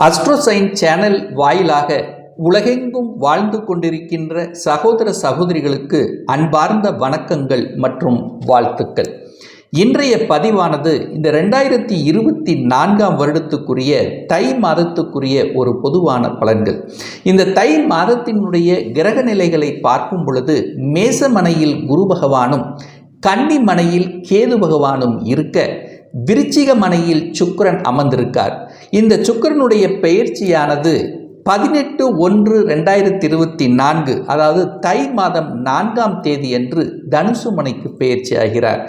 அஸ்ட்ரோசைன் channel வாயிலாக உலகெங்கும் வாழ்ந்து கொண்டிருக்கின்ற சகோதர சகோதரிகளுக்கு அன்பார்ந்த வணக்கங்கள் மற்றும் வாழ்த்துக்கள். இன்றைய பதிவானது இந்த 2024 வருடத்துக்குரிய தை மாதத்துக்குரிய ஒரு பொதுவான பலன்கள். இந்த தை மாதத்தினுடைய கிரக நிலைகளை பார்க்கும் பொழுது மேசமனையில் குரு பகவானும் கன்னி மனையில் கேது பகவானும் இருக்க விருச்சிக மனையில் சுக்கிரன் அமர்ந்திருக்கார். இந்த சுக்கிரனுடைய பெயர்ச்சியானது 18/1/2024 அதாவது தை மாதம் 4ஆம் தேதி அன்று தனுசு மனைக்கு பெயர்ச்சி ஆகிறார்.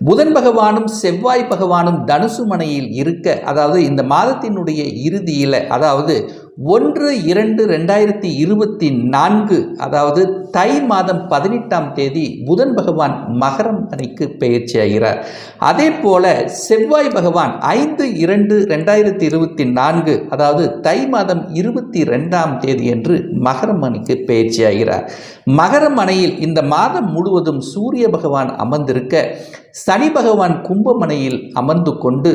புதன் பகவானும் செவ்வாய் பகவானும் தனுசு மனையில் இருக்க, அதாவது இந்த மாதத்தினுடைய இறுதியில், அதாவது 1/2/2024 அதாவது தை மாதம் 18ஆம் தேதி புதன் பகவான் மகரம் மனைக்கு பெயர்ச்சி ஆகிறார். அதே போல செவ்வாய் பகவான் 5/2/2024 அதாவது தை மாதம் 22ஆம் தேதி என்று மகரம் மனைக்கு பெயர்ச்சி ஆகிறார். மகரம் மனையில் இந்த மாதம் முழுவதும் சூரிய பகவான் அமர்ந்திருக்க, சனி பகவான் கும்பமனையில் அமர்ந்து கொண்டு,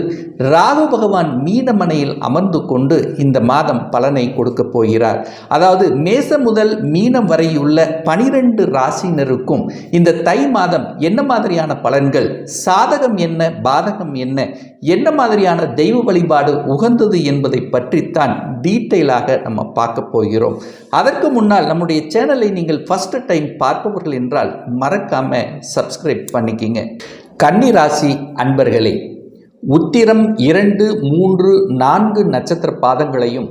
ராகு பகவான் மீனமனையில் அமர்ந்து கொண்டு இந்த மாதம் பலனை கொடுக்க போகிறார். அதாவது மேசம் முதல் மீனம் வரையுள்ள 12 ராசினருக்கும் இந்த தை மாதம் என்ன மாதிரியான பலன்கள், சாதகம் என்ன, பாதகம் என்ன, என்ன மாதிரியான தெய்வ வழிபாடு உகந்தது என்பதை பற்றித்தான் டீட்டெயிலாக நம்ம பார்க்க போகிறோம். அதற்கு முன்னால் நம்முடைய சேனலை நீங்கள் ஃபர்ஸ்ட் டைம் பார்ப்பவர்கள் என்றால் மறக்காம சப்ஸ்கிரைப் பண்ணிக்கிங்க. கன்னி ராசி அன்பர்களே, உத்திரம் 2, 3, 4 நட்சத்திர பாதங்களையும்,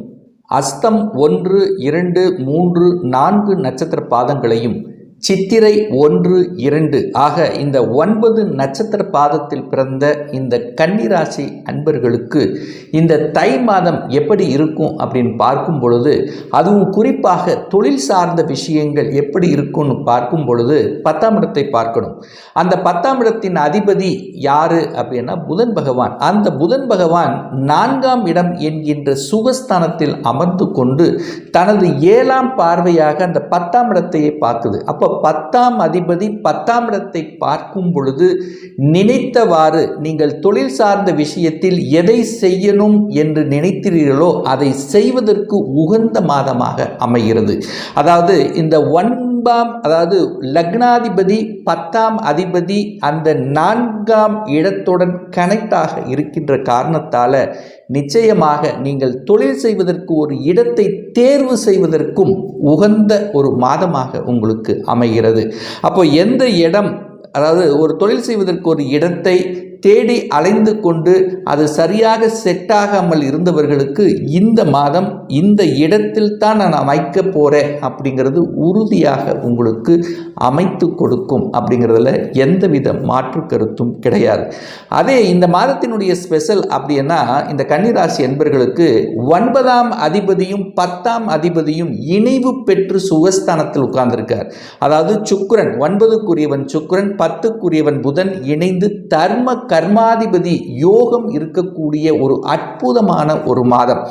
அஸ்தம் 1, 2, 3, 4 நட்சத்திர பாதங்களையும், சித்திரை 1, 2 ஆக இந்த 9 நட்சத்திர பாதத்தில் பிறந்த இந்த கன்னிராசி அன்பர்களுக்கு இந்த தை மாதம் எப்படி இருக்கும் அப்படின்னு பார்க்கும் பொழுது, அதுவும் குறிப்பாக தொழில் சார்ந்த விஷயங்கள் எப்படி இருக்கும்னு பார்க்கும் பொழுது 10ஆம் இடத்தை பார்க்கணும். அந்த 10ஆம் இடத்தின் அதிபதி யாரு அப்படின்னா புதன் பகவான். அந்த புதன் பகவான் 4ஆம் இடம் என்கின்ற சுகஸ்தானத்தில் அமர்ந்து கொண்டு தனது 7ஆம் பார்வையாக அந்த 10ஆம் இடத்தையே பார்க்குது. அப்போ 10ஆம் அதிபதி 10ஆம் இடத்தை பார்க்கும் பொழுது நினைத்தவாறு நீங்கள் தொழில் சார்ந்த விஷயத்தில் எதை செய்யணும் என்று நினைத்தீர்களோ அதை செய்வதற்கு உகந்த மாதமாக அமைகிறது. அதாவது இந்த அதாவது லக்னாதிபதி 10ஆம் அதிபதி அந்த 4ஆம் இடத்துடன் கனெக்டாக இருக்கின்ற காரணத்தால் நிச்சயமாக நீங்கள் தொழில் செய்வதற்கு ஒரு இடத்தை தேர்வு செய்வதற்கும் உகந்த ஒரு மாதமாக உங்களுக்கு அமைகிறது. அப்போ எந்த இடம், அதாவது ஒரு தொழில் செய்வதற்கு ஒரு இடத்தை தேடி அலைந்து கொண்டு அது சரியாக செட் ஆகாமல் இருந்தவர்களுக்கு இந்த மாதம் இந்த இடத்தில் தான் நான் அமைக்க போகிறேன் அப்படிங்கிறது உறுதியாக உங்களுக்கு அமைத்து கொடுக்கும். அப்படிங்கிறதுல எந்தவித மாற்று கருத்தும் கிடையாது. அதே இந்த மாதத்தினுடைய ஸ்பெஷல் அப்படின்னா, இந்த கன்னிராசி என்பர்களுக்கு 9ஆம் அதிபதியும் 10ஆம் அதிபதியும் இணைவு பெற்று சுகஸ்தானத்தில் உட்கார்ந்திருக்கார். அதாவது சுக்கிரன் 9க்குரியவன் சுக்கிரன், 10க்குரியவன் புதன் இணைந்து தர்ம கர்மாதிபதி யோகம் இருக்கக்கூடிய ஒரு அற்புதமான ஒரு மாதம்.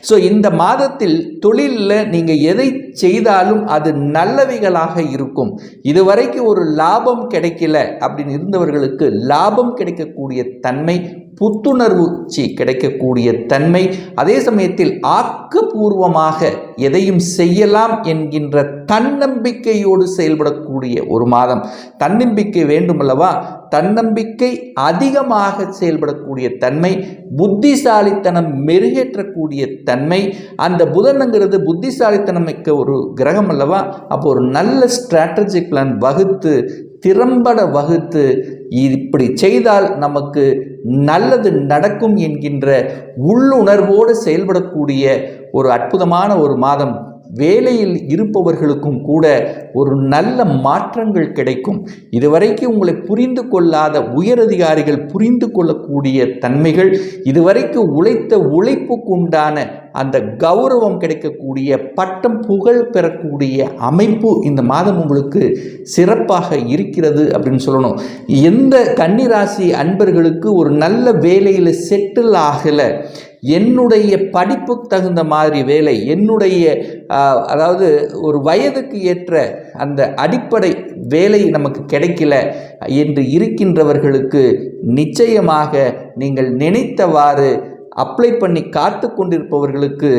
ஸோ இந்த மாதத்தில் தொழிலில் நீங்கள் எதை செய்தாலும் அது நல்லவைகளாக இருக்கும். இதுவரைக்கும் ஒரு லாபம் கிடைக்கல அப்படின்னு இருந்தவர்களுக்கு லாபம் கிடைக்கக்கூடிய தன்மை, புத்துணர்ச்சி கிடைக்கக்கூடிய தன்மை, அதே சமயத்தில் ஆக்கப்பூர்வமாக எதையும் செய்யலாம் என்கின்ற தன்னம்பிக்கையோடு செயல்படக்கூடிய ஒரு மாதம். தன்னம்பிக்கை வேண்டுமல்லவா? தன்னம்பிக்கை அதிகமாக செயல்படக்கூடிய தன்மை, புத்திசாலித்தனம் மெருகேற்றக்கூடிய தன்மை. அந்த புதன்ங்கிறது புத்திசாலித்தனம் மிக்க ஒரு கிரகம் அல்லவா? அப்போ ஒரு நல்ல ஸ்ட்ராட்டஜிக் பிளான் வகுத்து, திறம்பட வகுத்து, இப்படி செய்தால் நமக்கு நல்லது நடக்கும் என்கின்ற உள்ளுணர்வோடு செயல்படக்கூடிய ஒரு அற்புதமான ஒரு மாதம். வேலையில் இருப்பவர்களுக்கும் கூட ஒரு நல்ல மாற்றங்கள் கிடைக்கும். இதுவரைக்கும் உங்களை புரிந்து கொள்ளாத உயரதிகாரிகள் புரிந்து கொள்ளக்கூடிய தன்மைகள், இதுவரைக்கும் உழைத்த உழைப்புக்கு உண்டான அந்த கௌரவம் கிடைக்கக்கூடிய, பட்டம் புகழ் பெறக்கூடிய அமைப்பு இந்த மாதம் உங்களுக்கு சிறப்பாக இருக்கிறது அப்படின்னு சொல்லணும். எந்த கன்னிராசி அன்பர்களுக்கு ஒரு நல்ல வேலையில் செட்டில் ஆகலை, என்னுடைய படிப்புக்கு தகுந்த மாதிரி வேலை, என்னுடைய அதாவது ஒரு வயதுக்கு ஏற்ற அந்த அடிப்படை வேலை நமக்கு கிடைக்கல என்று இருக்கின்றவர்களுக்கு நிச்சயமாக நீங்கள் நினைத்தவாறு அப்ளை பண்ணி காத்து கொண்டிருப்பவர்களுக்கு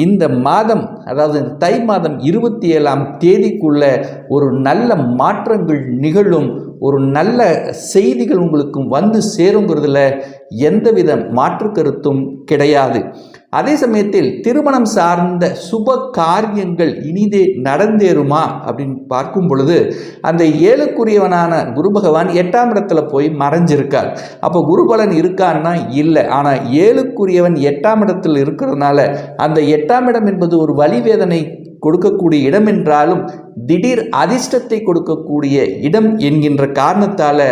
இந்த மாதம், அதாவது தை மாதம் 27ஆம் தேதிக்குள்ள ஒரு நல்ல மாற்றங்கள் நிகழும், ஒரு நல்ல செய்திகள் உங்களுக்கு வந்து சேருங்கிறதுல எந்தவித மாற்று கருத்தும் கிடையாது. அதே சமயத்தில் திருமணம் சார்ந்த சுப காரியங்கள் இனிதே நடந்தேறுமா அப்படின்னு பார்க்கும் பொழுது, அந்த 7க்குரியவனான குரு பகவான் 8ஆம் இடத்துல போய் மறைஞ்சிருக்கார். அப்போ குருபலன் இருக்கான்னா இல்லை. ஆனால் 7க்குரியவன் 8ஆம் இடத்தில் இருக்கிறதுனால அந்த 8ஆம் இடம் என்பது ஒரு வலிவேதனை கொடுக்கக்கூடிய இடம் என்றாலும் திடீர் அதிர்ஷ்டத்தை கொடுக்கக்கூடிய இடம் என்கின்ற காரணத்தால்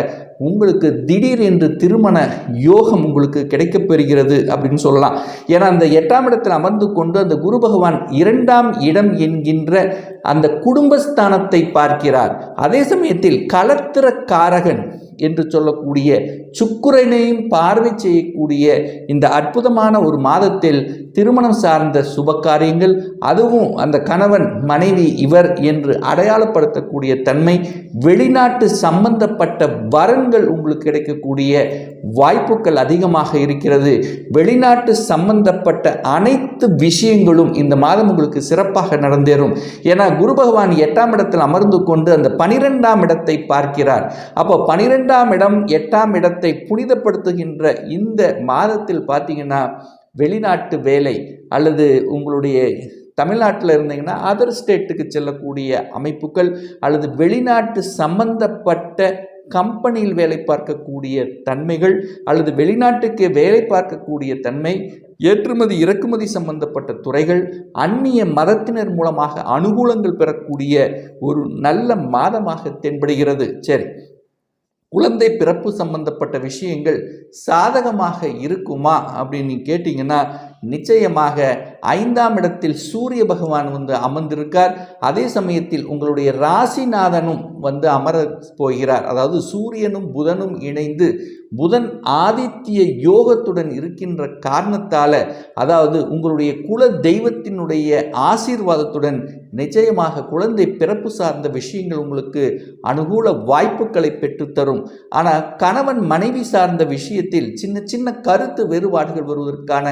உங்களுக்கு திடீர் என்று திருமண யோகம் உங்களுக்கு கிடைக்கப்பெறுகிறது அப்படின்னு சொல்லலாம். ஏன்னா அந்த 8ஆம் இடத்தில் அமர்ந்து கொண்டு அந்த குரு பகவான் 2ஆம் இடம் என்கின்ற அந்த குடும்பஸ்தானத்தை பார்க்கிறார். அதே சமயத்தில் களத்திர காரகன் என்று சொல்லக்கூடிய சுக்கிரனையும் பார்வை செய்யக்கூடிய இந்த அற்புதமான ஒரு மாதத்தில் திருமணம் சார்ந்த சுப காரியங்கள், அதுவும் அந்த கணவன் மனைவி இவர் என்று அடையாளப்படுத்தக்கூடிய தன்மை, வெளிநாட்டு சம்பந்தப்பட்ட வரன்கள் உங்களுக்கு கிடைக்கக்கூடிய வாய்ப்புகள் அதிகமாக இருக்கிறது. வெளிநாட்டு சம்பந்தப்பட்ட அனைத்து விஷயங்களும் இந்த மாதம் உங்களுக்கு சிறப்பாக நடந்தேறும். ஏன்னா குரு பகவான் 8ஆம் இடத்தில் அமர்ந்து கொண்டு அந்த 12ஆம் இடத்தை பார்க்கிறார். அப்போ 12ஆம் இடம் 8ஆம் இடத்தை புனிதப்படுத்துகின்ற இந்த மாதத்தில் பார்த்தீங்கன்னா வெளிநாட்டு வேலை அல்லது உங்களுடைய தமிழ்நாட்டில் இருந்தீங்கன்னா அதர் ஸ்டேட்டுக்கு செல்லக்கூடிய அமைப்புகள் அல்லது வெளிநாட்டு சம்பந்தப்பட்ட கம்பெனியில் வேலை பார்க்கக்கூடிய தன்மைகள் அல்லது வெளிநாட்டுக்கு வேலை பார்க்கக்கூடிய தன்மை, ஏற்றுமதி இறக்குமதி சம்பந்தப்பட்ட துறைகள், அந்நிய மதத்தினர் மூலமாக அனுகூலங்கள் பெறக்கூடிய ஒரு நல்ல மாதமாக தென்படுகிறது. சரி, குழந்தை பிறப்பு சம்பந்தப்பட்ட விஷயங்கள் சாதகமாக இருக்குமா அப்படின்னு கேட்டிங்கன்னா நிச்சயமாக 5ஆம் இடத்தில் சூரிய பகவான் வந்து அமர்ந்திருக்கார். அதே சமயத்தில் உங்களுடைய ராசிநாதனும் வந்து அமர போகிறார். அதாவது சூரியனும் புதனும் இணைந்து புதன் ஆதித்ய யோகத்துடன் இருக்கின்ற காரணத்தால், அதாவது உங்களுடைய குல தெய்வத்தினுடைய ஆசீர்வாதத்துடன் நிச்சயமாக குழந்தை பிறப்பு சார்ந்த விஷயங்கள் உங்களுக்கு அனுகூல வாய்ப்புகளை பெற்றுத்தரும். ஆனால் கணவன் மனைவி சார்ந்த விஷயத்தில் சின்ன சின்ன கருத்து வேறுபாடுகள் வருவதற்கான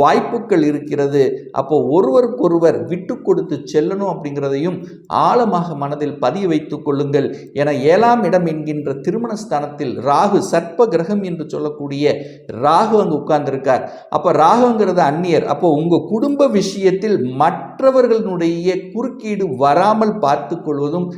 வாய்ப்புகள் இருக்கிறது. அப்போ ஒருவருக்கொருவர் விட்டு கொடுத்து செல்லணும் அப்படிங்கிறதையும் ஆழமாக மனதில் பதிய வைத்துக் கொள்ளுங்கள். என 7ஆம் இடம் என்கின்ற திருமணஸ்தானத்தில் ராகு, சர்ப்ப கிரகம் என்று சொல்லக்கூடிய ராகு அங்கு உட்கார்ந்திருக்கார். அப்போ ராகுங்கிறது அந்நியர். அப்போ உங்க குடும்ப விஷயத்தில் மற்றவர்களுடைய குறுக்கீடு வராமல் பார்த்து கொள்வதும்,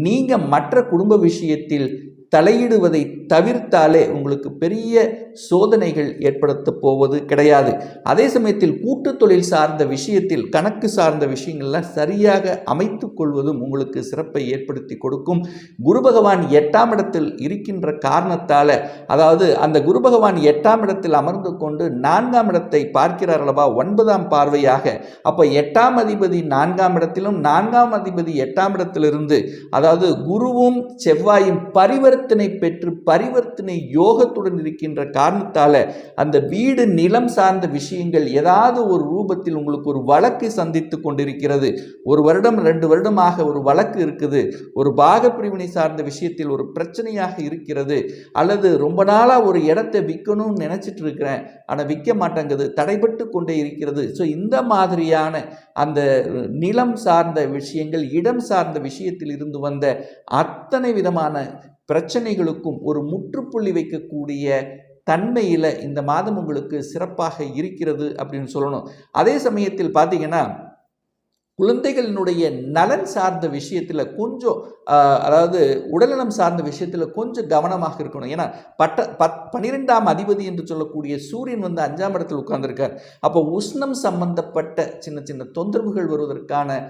நீங்க மற்ற குடும்ப விஷயத்தில் தலையிடுவதை தவிர்த்தாலே உங்களுக்கு பெரிய சோதனைகள் ஏற்படுத்த போவது கிடையாது. அதே சமயத்தில் கூட்டு தொழில் சார்ந்த விஷயத்தில் கணக்கு சார்ந்த விஷயங்கள்லாம் சரியாக அமைத்து கொள்வதும் உங்களுக்கு சிறப்பை ஏற்படுத்தி கொடுக்கும். குரு பகவான் 8ஆம் இடத்தில் இருக்கின்ற காரணத்தால், அதாவது அந்த குரு பகவான் 8ஆம் இடத்தில் அமர்ந்து கொண்டு 4ஆம் இடத்தை பார்க்கிறார் அல்லவா, 9ஆம் பார்வையாக. அப்போ 8ஆம் அதிபதி 4ஆம் இடத்திலும் 4ஆம் அதிபதி 8ஆம் இடத்திலிருந்து, அதாவது குருவும் செவ்வாயும் பரிவர்த்தனை பெற்று பரிவர்த்தனை யோகத்துடன் இருக்கின்ற காரணத்தால அந்த வீடு நிலம் சார்ந்த விஷயங்கள் ஏதாவது ஒரு ரூபத்தில் உங்களுக்கு ஒரு வழக்கு சந்தித்து கொண்டிருக்கிறது. 1 வருடம் 2 வருடமாக ஒரு வழக்கு இருக்குது, ஒரு பாக பிரிவினை சார்ந்த விஷயத்தில் ஒரு பிரச்சனையாக இருக்கிறது, அல்லது ரொம்ப நாளா ஒரு இடத்தை விற்கணும்னு நினைச்சிட்டு இருக்கிறேன் ஆனால் விற்க மாட்டேங்குது, தடைபட்டு கொண்டே இருக்கிறது. ஸோ இந்த மாதிரியான அந்த நிலம் சார்ந்த விஷயங்கள், இடம் சார்ந்த விஷயத்தில் இருந்து வந்த அத்தனை விதமான பிரச்சனைகளுக்கும் ஒரு முற்றுப்புள்ளி வைக்கக்கூடிய தன்மையில் இந்த மாதம் உங்களுக்கு சிறப்பாக இருக்கிறது அப்படின்னு சொல்லணும். அதே சமயத்தில் பார்த்தீங்கன்னா குழந்தைகளினுடைய நலன் சார்ந்த விஷயத்தில் கொஞ்சம், அதாவது உடல்நலம் சார்ந்த விஷயத்தில் கொஞ்சம் கவனமாக இருக்கணும். ஏன்னா 12ஆம் அதிபதி என்று சொல்லக்கூடிய சூரியன் வந்து 5ஆம் இடத்தில் உட்கார்ந்திருக்கார். அப்போ உஷ்ணம் சம்பந்தப்பட்ட சின்ன சின்ன தொந்தரவுகள் வருவதற்கான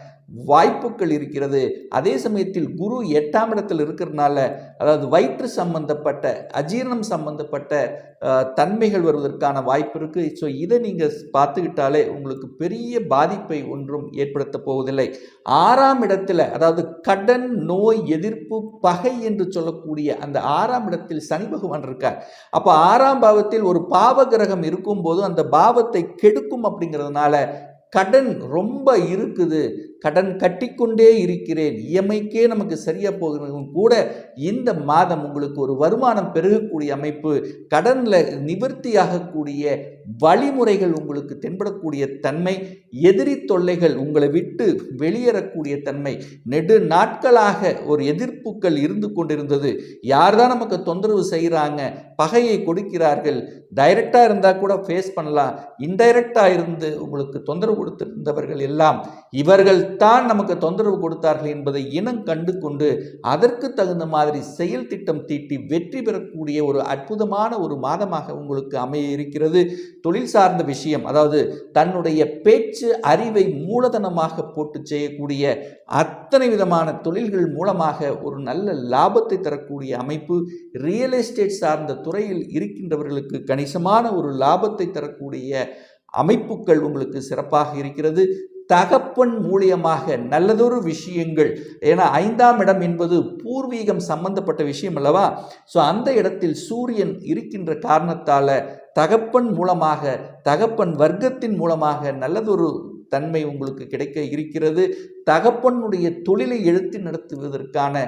வாய்ப்புகள் இருக்கிறது. அதே சமயத்தில் குரு 8ஆம் இடத்தில் இருக்கிறதுனால, அதாவது வயிற்று சம்பந்தப்பட்ட அஜீரணம் சம்பந்தப்பட்ட தன்மைகள் வருவதற்கான வாய்ப்பு இருக்குது. ஸோ இதை நீங்கள் பார்த்துக்கிட்டாலே உங்களுக்கு பெரிய பாதிப்பை ஒன்றும் ஏற்படுத்த போவதில்லை. 6ஆம் இடத்துல, அதாவது கடன், நோய் எதிர்ப்பு, பகை என்று சொல்லக்கூடிய அந்த 6ஆம் இடத்தில் சனி பகவான் இருக்கார். அப்போ 6ஆம் பாவத்தில் ஒரு பாவ கிரகம் இருக்கும்போது அந்த பாவத்தை கெடுக்கும். அப்படிங்கிறதுனால கடன் ரொம்ப இருக்குது, கடன் கட்டிக்கொண்டே இருக்கிறேன், இஎம்ஐக்கே நமக்கு சரியாக போகிறதும் கூட இந்த மாதம் உங்களுக்கு ஒரு வருமானம் பெருகக்கூடிய அமைப்பு, கடனில் நிவர்த்தியாகக்கூடிய வழிமுறைகள் உங்களுக்கு தென்படக்கூடிய தன்மை, எதிரி தொல்லைகள் உங்களை விட்டு வெளியேறக்கூடிய தன்மை, நெடு நாட்களாக ஒரு எதிர்ப்புகள் இருந்து கொண்டிருந்தது, யார் தான் நமக்கு தொந்தரவு செய்கிறாங்க, பகையை கொடுக்கிறார்கள், டைரக்டாக இருந்தால் கூட ஃபேஸ் பண்ணலாம், இன்டைரக்டாக இருந்து உங்களுக்கு தொந்தரவு கொடுத்திருந்தவர்கள் எல்லாம் இவர்கள் தான் நமக்கு தொந்தரவு கொடுத்தார்கள் என்பதை இனம் கண்டு கொண்டு அதற்கு தகுந்த மாதிரி செயல் திட்டம் தீட்டி வெற்றி பெறக்கூடிய ஒரு அற்புதமான ஒரு மாதமாக உங்களுக்கு அமைய இருக்கிறது. தொழில் சார்ந்த விஷயம், அதாவது தன்னுடைய பேச்சு அறிவை மூலதனமாக போட்டு செய்யக்கூடிய அத்தனை விதமான தொழில்கள் மூலமாக ஒரு நல்ல லாபத்தை தரக்கூடிய அமைப்பு, ரியல் எஸ்டேட் சார்ந்த துறையில் இருக்கின்றவர்களுக்கு கணிசமான ஒரு லாபத்தை தரக்கூடிய அமைப்புகள் உங்களுக்கு சிறப்பாக இருக்கிறது. தகப்பன் மூலியமாக நல்லதொரு விஷயங்கள், ஏன்னா 5ஆம் இடம் என்பது பூர்வீகம் சம்பந்தப்பட்ட விஷயம் அல்லவா. ஸோ அந்த இடத்தில் சூரியன் இருக்கின்ற காரணத்தால் தகப்பன் மூலமாக, தகப்பன் வர்க்கத்தின் மூலமாக நல்லதொரு தன்மை உங்களுக்கு கிடைக்க இருக்கிறது. தகப்பனுடைய தொழிலை எடுத்து நடத்துவதற்கான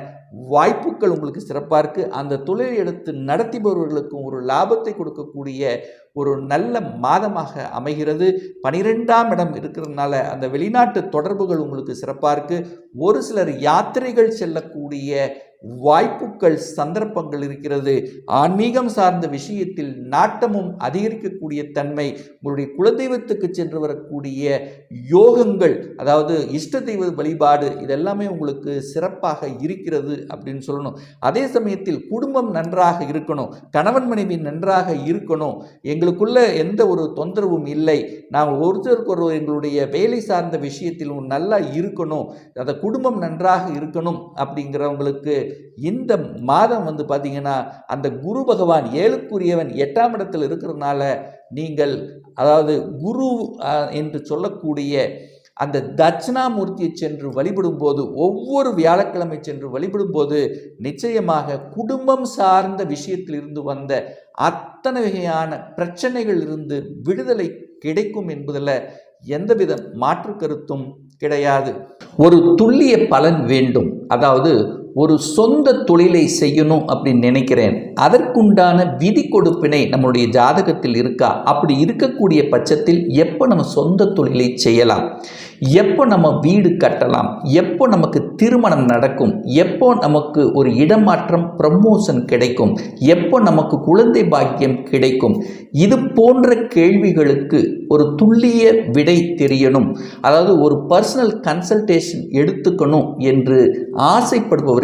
வாய்ப்புகள் உங்களுக்கு சிறப்பாக இருக்குது. அந்த தொழிலை எடுத்து நடத்துபவர்களுக்கும் ஒரு லாபத்தை கொடுக்கக்கூடிய ஒரு நல்ல மாதமாக அமைகிறது. 12ஆம் இடம் இருக்கிறதுனால அந்த வெளிநாட்டு தொடர்புகள் உங்களுக்கு சிறப்பாக இருக்குது. ஒரு சிலர் யாத்திரைகள் செல்லக்கூடிய வாய்ப்புகள் சந்தர்ப்பங்கள் இருக்கிறது. ஆன்மீகம் சார்ந்த விஷயத்தில் நாட்டமும் அதிகரிக்கக்கூடிய தன்மை, உங்களுடைய குலதெய்வத்துக்கு சென்று வரக்கூடிய யோகங்கள், அதாவது இஷ்ட தெய்வ வழிபாடு, இதெல்லாமே உங்களுக்கு சிறப்பாக இருக்கிறது அப்படின்னு சொல்லணும். அதே சமயத்தில் குடும்பம் நன்றாக இருக்கணும், கணவன் மனைவி நன்றாக இருக்கணும், எங்களுக்குள்ள எந்த ஒரு தொந்தரவும் இல்லை, நாம் ஒருத்தருக்கு எங்களுடைய வேலை சார்ந்த விஷயத்தில் நல்லா இருக்கணும், அந்த குடும்பம் நன்றாக இருக்கணும் அப்படிங்கிறவங்களுக்கு இந்த மாதம் பார்த்தீங்கன்னா அந்த குரு பகவான் 7க்குரியவன் 8ஆம் இடத்தில் இருக்கிறதுனால நீங்கள், அதாவது குரு என்று சொல்லக்கூடிய அந்த தட்சிணாமூர்த்தியை சென்று வழிபடும் போது, ஒவ்வொரு வியாழக்கிழமை சென்று வழிபடும் போது நிச்சயமாக குடும்பம் சார்ந்த விஷயத்தில் இருந்து வந்த அத்தனை வகையான பிரச்சனைகள் இருந்து விடுதலை கிடைக்கும் என்பதில் எந்தவித மாற்று கருத்தும் கிடையாது. ஒரு துல்லிய பலன் வேண்டும், அதாவது ஒரு சொந்த தொழிலை செய்யணும் அப்படின்னு நினைக்கிறேன், அதற்குண்டான விதி கொடுப்பினை நம்மளுடைய ஜாதகத்தில் இருக்கா? அப்படி இருக்கக்கூடிய பட்சத்தில் எப்போ நம்ம சொந்த தொழிலை செய்யலாம், எப்போ நம்ம வீடு கட்டலாம், எப்போ நமக்கு திருமணம் நடக்கும், எப்போ நமக்கு ஒரு இடமாற்றம் ப்ரமோஷன் கிடைக்கும், எப்போ நமக்கு குழந்தை பாக்கியம் கிடைக்கும், இது போன்ற கேள்விகளுக்கு ஒரு துல்லிய விடை தெரியணும், அதாவது ஒரு பர்சனல் கன்சல்டேஷன் எடுத்துக்கணும் என்று ஆசைப்படுபவர்கள்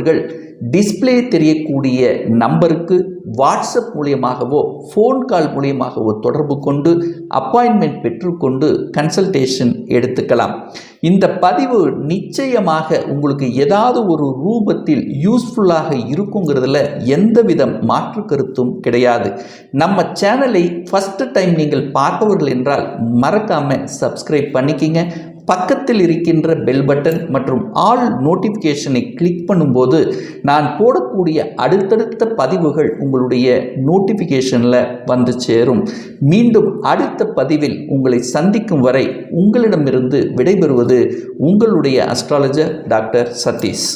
டிஸ்பிளே தெரியக்கூடிய நம்பருக்கு வாட்ஸ்அப் மூலியமாகவோ ஃபோன் கால் மூலியமாகவோ தொடர்பு கொண்டு அப்பாயின்மெண்ட் பெற்றுக்கொண்டு கன்சல்டேஷன் எடுத்துக்கலாம். இந்த பதிவு நிச்சயமாக உங்களுக்கு ஏதாவது ஒரு ரூபத்தில் யூஸ்ஃபுல்லாக இருக்குங்கிறதுல எந்தவித மாற்று கருத்தும் கிடையாது. நம்ம சேனலை ஃபஸ்ட்டு டைம் நீங்கள் பார்ப்பவர்கள் என்றால் மறக்காமல் சப்ஸ்கிரைப் பண்ணிக்கிங்க. பக்கத்தில் இருக்கின்ற பெல் பட்டன் மற்றும் ஆல் நோட்டிஃபிகேஷனை கிளிக் பண்ணும்போது நான் போடக்கூடிய அடுத்தடுத்த பதிவுகள் உங்களுடைய நோட்டிஃபிகேஷனில் வந்து சேரும். மீண்டும் அடுத்த பதிவில் உங்களை சந்திக்கும் வரை உங்களிடமிருந்து விடைபெறுவது உங்களுடைய அஸ்ட்ராலஜர் டாக்டர் சதீஷ்.